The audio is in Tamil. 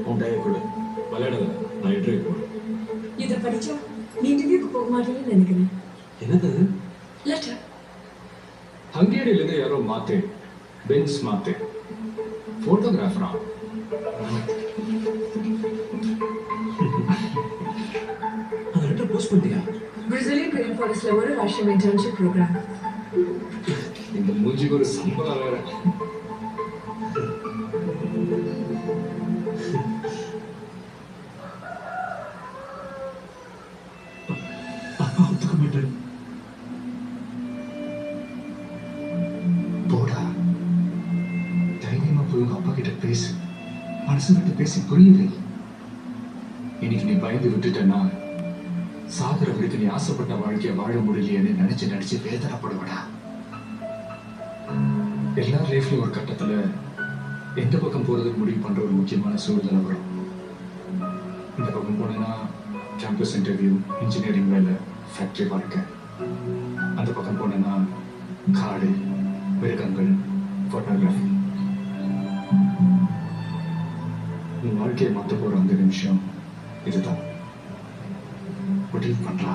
உன் டயர் கூட விளையாடாத, நான் ட்ரைவ் போகிறேன். இதை படிச்சா நீ இன்டர்வியூக்கு போக மாட்டேன்னு நினைக்கிறேன். என்னது? லெட்டர். ஹங்கேரியிலேருந்து யாரோ மாத்தே, பென்ஸ் மாத்தே, ஃபோட்டோகிராஃபரா? அந்த லெட்டர் போஸ்ட் பண்ணியா? பிரேசிலியன் ரெயின் ஃபாரஸ்ட்ல ஒரு ரஷ்யன் இன்டர்ன்ஷிப் ப்ரோக்ராம். இந்த மூஞ்சிக்கு ஒரு சம்பளம் வேற. அப்பா ஒத்துக்க மாட்டேன். போடா, தைரியமா போய் உங்க அப்பா கிட்ட பேசு, மனசு விட்டு பேசி புரியுது. இன்னைக்கு நீ பயந்து விட்டுட்டேன்னா சாகர வரைக்கும் நீ ஆசைப்பட்ட வாழ்க்கைய வாழ முடியலையேன்னு நினைச்சு வேதனைப்படுவடா. எல்லா லைஃப்லயும் ஒரு கட்டத்துல எந்த பக்கம் போறதுக்கு முடிவு பண்ற ஒரு முக்கியமான சூழ்நிலை வரும். இந்த பக்கம் போனேன்னா கேம்பஸ் இன்டர்வியூ, இன்ஜினியரிங் வேலை, ஃபேக்டரி வாழ்க்கை. அந்த பக்கம் போனேன்னா காடு, மிருகங்கள், ஃபோட்டோகிராஃபி. உன் வாழ்க்கையை மாற்ற போற அந்த நிமிஷம் இதுதான். முடிவு பண்றா.